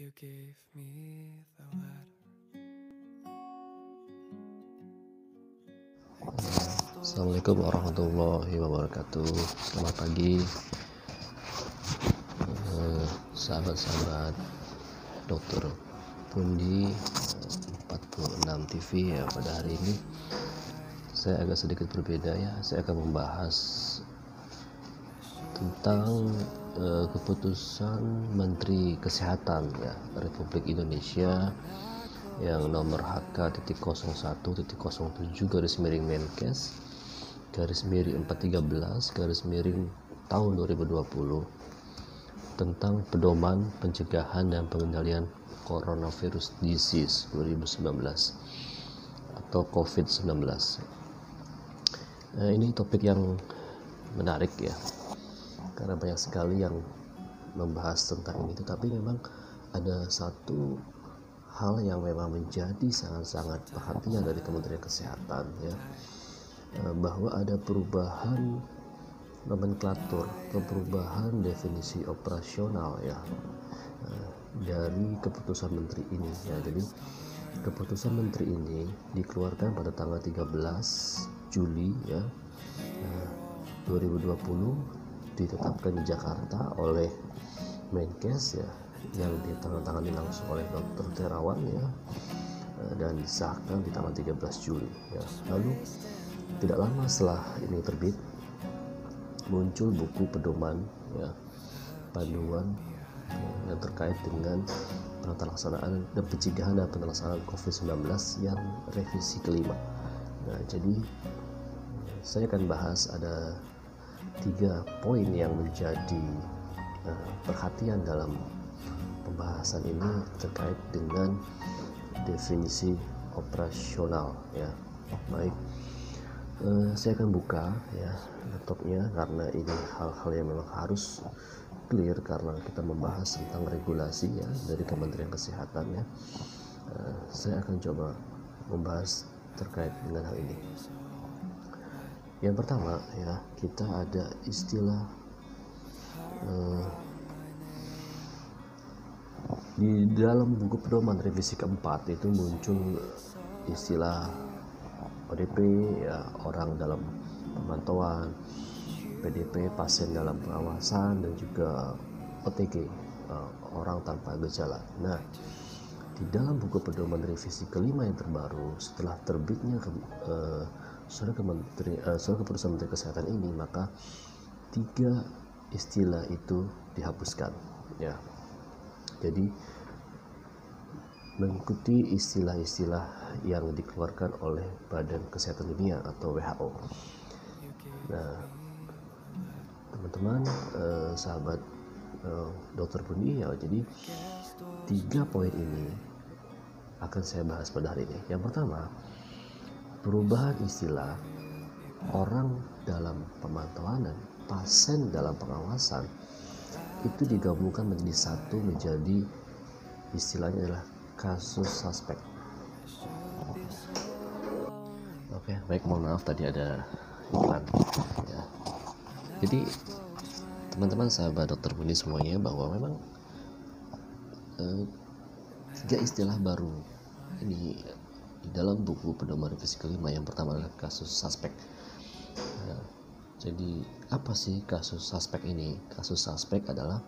You gave me the letter. Assalamualaikum warahmatullahi wabarakatuh. Selamat pagi sahabat-sahabat Dokter Pundi 46 TV ya. Pada hari ini saya agak sedikit berbeda ya. Saya akan membahas tentang keputusan Menteri Kesehatan ya Republik Indonesia yang nomor HK-01-07-Menkes/413/tahun 2020 tentang pedoman pencegahan dan pengendalian coronavirus disease 2019 atau COVID-19. Ini topik yang menarik ya, karena banyak sekali yang membahas tentang ini, tetapi memang ada satu hal yang memang menjadi sangat-sangat perhatian dari Kementerian Kesehatan ya, bahwa ada perubahan nomenklatur atau perubahan definisi operasional ya dari keputusan menteri ini ya. Jadi keputusan menteri ini dikeluarkan pada tanggal 13 Juli ya 2020, ditetapkan di Jakarta oleh Menkes ya, yang ditandatangani langsung oleh Dr. Terawan ya, dan disahkan di tanggal 13 Juli ya. Lalu tidak lama setelah ini terbit, muncul buku pedoman ya, panduan yang terkait dengan penata laksanaan dan pencegahan dan penelaksanaan COVID-19 yang revisi kelima. Nah, jadi saya akan bahas ada 3 poin yang menjadi perhatian dalam pembahasan ini terkait dengan definisi operasional ya. Baik, saya akan buka ya laptopnya karena ini hal-hal yang memang harus clear karena kita membahas tentang regulasi ya dari Kementerian Kesehatan ya. Saya akan coba membahas terkait dengan hal ini. Yang pertama ya, kita ada istilah di dalam buku pedoman revisi keempat itu muncul istilah ODP ya, orang dalam pemantauan, PDP pasien dalam pengawasan, dan juga OTG orang tanpa gejala. Nah, di dalam buku pedoman revisi kelima yang terbaru setelah terbitnya surat keputusan Menteri Kesehatan ini, maka 3 istilah itu dihapuskan ya. Jadi mengikuti istilah-istilah yang dikeluarkan oleh Badan Kesehatan Dunia atau WHO. Nah, teman-teman sahabat Dokter Pundi ya, jadi 3 poin ini akan saya bahas pada hari ini. Yang pertama, perubahan istilah orang dalam pemantauan dan pasien dalam pengawasan itu digabungkan menjadi satu, menjadi istilahnya adalah kasus suspek. Oke, baik, mohon maaf tadi ada iklan ya. Jadi teman-teman sahabat Dokter Pundi semuanya, bahwa memang 3 istilah baru ini di dalam buku pedoman revisi kelima. Yang pertama adalah kasus suspek. Jadi apa sih kasus suspek ini? Kasus suspek adalah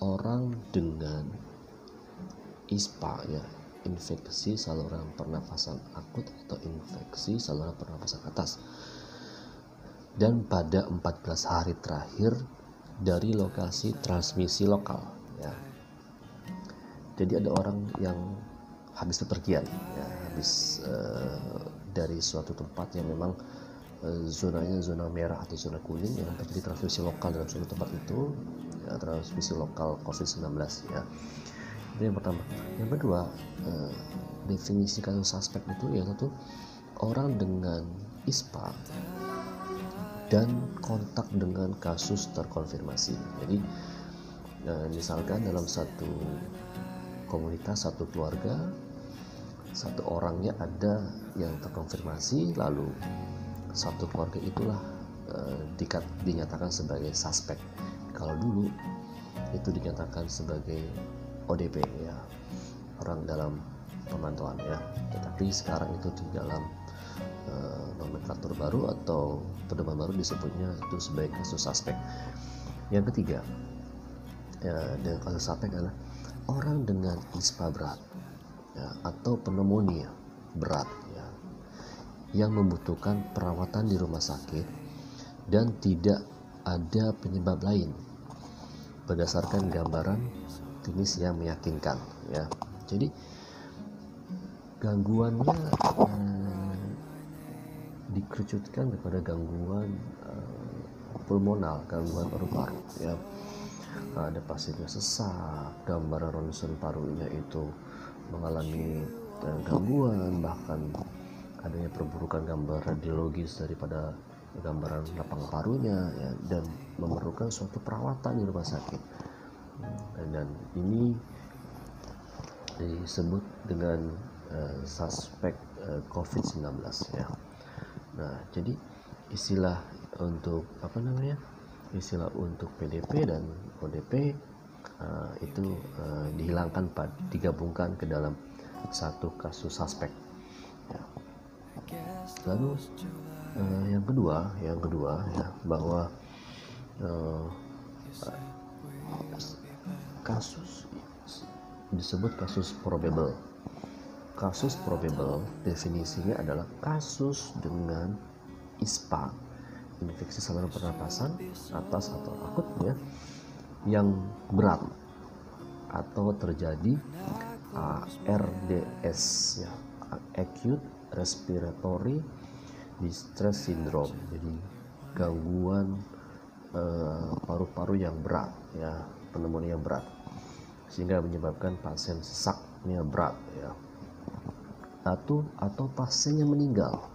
orang dengan ISPA ya, infeksi saluran pernafasan akut atau infeksi saluran pernafasan atas, dan pada 14 hari terakhir dari lokasi transmisi lokal ya. Jadi ada orang yang habis bepergian ya, habis dari suatu tempat yang memang zonanya zona merah atau zona kuning yang terjadi transmisi lokal dalam suatu tempat itu ya, transmisi lokal COVID-19 ya. Itu yang pertama. Yang kedua, definisi kasus suspek itu yaitu orang dengan ISPA dan kontak dengan kasus terkonfirmasi. Jadi misalkan dalam satu komunitas, satu keluarga, satu orangnya ada yang terkonfirmasi, lalu satu keluarga itulah dinyatakan sebagai suspek. Kalau dulu itu dinyatakan sebagai ODP ya, orang dalam pemantauan ya. Tetapi sekarang itu di dalam nomenklatur baru atau pedoman baru disebutnya itu sebagai kasus suspek. Yang ketiga ya, dengan kasus suspek adalah orang dengan ISPA berat ya, atau pneumonia berat ya, yang membutuhkan perawatan di rumah sakit dan tidak ada penyebab lain berdasarkan gambaran klinis yang meyakinkan ya. Jadi gangguannya dikerucutkan kepada gangguan pulmonal, gangguan paru-paru ya. Ada pasiennya sesak, gambaran ronsen parunya itu mengalami gangguan, bahkan adanya perburukan gambar radiologis daripada gambaran lapang parunya ya, dan memerlukan suatu perawatan di rumah sakit. Dan ini disebut dengan suspek COVID-19 ya. Nah, jadi istilah untuk istilah untuk PDP dan ODP itu dihilangkan, digabungkan ke dalam satu kasus suspek ya. Lalu yang kedua ya, bahwa kasus disebut kasus probable. Kasus probable definisinya adalah kasus dengan ISPA, infeksi saluran pernapasan atas atau akut ya, yang berat atau terjadi ARDS ya, acute respiratory distress syndrome. Jadi gangguan paru-paru yang berat ya, pneumonia yang berat, sehingga menyebabkan pasien sesaknya berat ya, atau pasien yang meninggal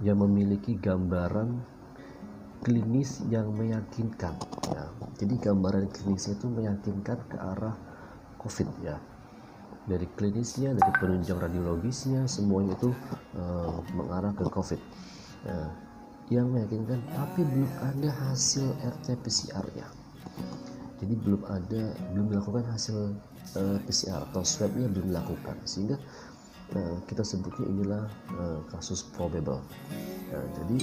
yang memiliki gambaran klinis yang meyakinkan ya. Jadi gambaran klinisnya itu meyakinkan ke arah COVID ya, dari klinisnya, dari penunjang radiologisnya, semuanya itu mengarah ke COVID ya, yang meyakinkan, tapi belum ada hasil RT-PCR-nya. Jadi belum dilakukan hasil PCR atau swabnya belum dilakukan, sehingga kita sebutnya inilah kasus probable. Jadi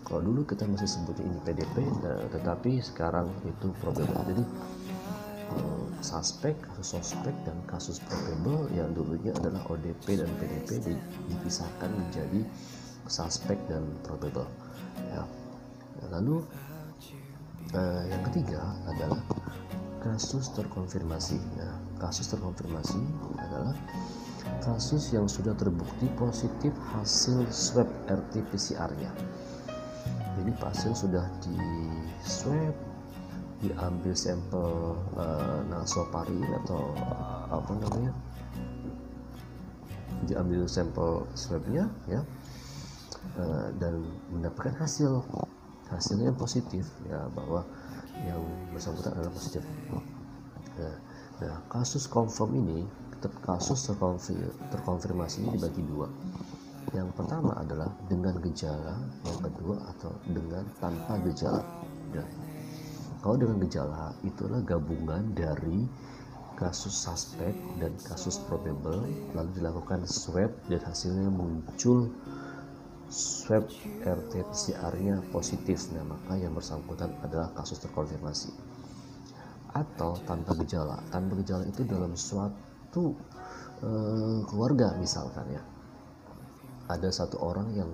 kalau dulu kita masih sebutnya ini PDP, tetapi sekarang itu probable. Jadi suspek, kasus suspek dan kasus probable yang dulunya adalah ODP dan PDP dipisahkan menjadi suspek dan probable ya. Lalu yang ketiga adalah kasus terkonfirmasi. Nah, kasus terkonfirmasi adalah kasus yang sudah terbukti positif hasil swab RT-PCR-nya. Jadi pasien sudah di swab, diambil sampel nasofaring atau diambil sampel swabnya ya, dan mendapatkan hasilnya positif ya, bahwa yang bersangkutan adalah positif. Nah, kasus confirm ini, kasus terkonfirmasi ini dibagi dua. Yang pertama adalah dengan gejala, yang kedua atau dengan tanpa gejala. Ya. Kalau dengan gejala, itulah gabungan dari kasus suspek dan kasus probable, lalu dilakukan swab dan hasilnya muncul swab RT-PCR-nya positif. Nah, maka yang bersangkutan adalah kasus terkonfirmasi. Atau tanpa gejala. Tanpa gejala itu dalam suatu keluarga misalkan ya, ada satu orang yang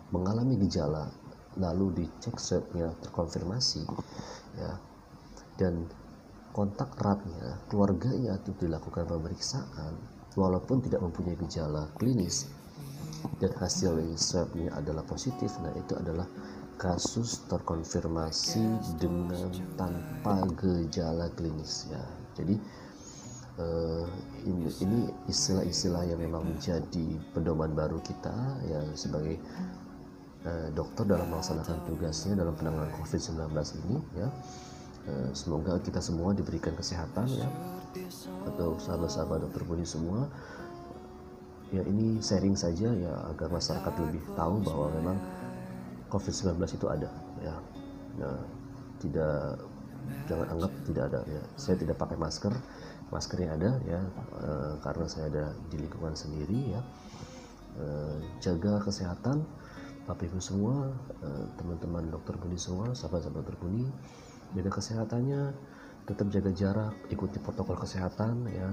mengalami gejala, lalu dicek swabnya terkonfirmasi ya, dan kontak eratnya keluarganya itu dilakukan pemeriksaan walaupun tidak mempunyai gejala klinis dan hasil swabnya adalah positif. Nah, itu adalah kasus terkonfirmasi dengan tanpa gejala klinis ya. Jadi ini istilah-istilah yang memang menjadi pedoman baru kita ya sebagai dokter dalam melaksanakan tugasnya dalam penanganan COVID-19 ini ya. Semoga kita semua diberikan kesehatan ya, atau sahabat-sahabat dokter Budi semua ya. Ini sharing saja ya, agar masyarakat lebih tahu bahwa memang COVID-19 itu ada ya. Nah, tidak jangan anggap tidak ada ya. Saya tidak pakai maskernya ada ya, karena saya ada di lingkungan sendiri ya. Jaga kesehatan Bapak Ibu semua, teman-teman dokter Buni semua, sahabat-sahabat dokter Buni, jaga kesehatannya, tetap jaga jarak, ikuti protokol kesehatan ya,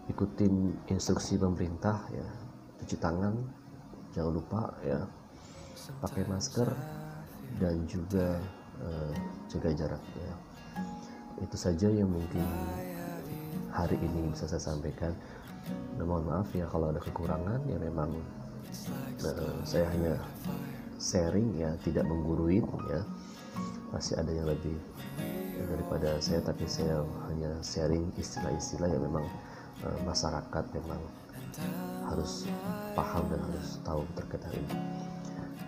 ikutin instruksi pemerintah ya, cuci tangan jangan lupa ya, pakai masker dan juga jaga jarak ya. Itu saja yang mungkin hari ini bisa saya sampaikan. Mohon maaf ya kalau ada kekurangan ya, memang saya hanya sharing ya, tidak mengguruin ya, pasti ada yang lebih daripada saya, tapi saya hanya sharing istilah-istilah yang memang masyarakat memang harus paham dan harus tahu terkait hal ini.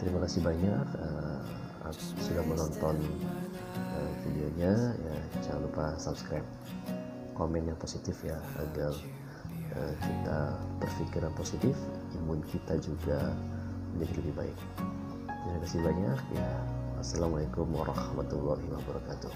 Terima kasih banyak sudah menonton videonya ya. Jangan lupa subscribe, komen yang positif ya, agar kita berpikiran positif, imun kita juga menjadi lebih baik. Terima kasih banyak ya. Assalamualaikum warahmatullahi wabarakatuh.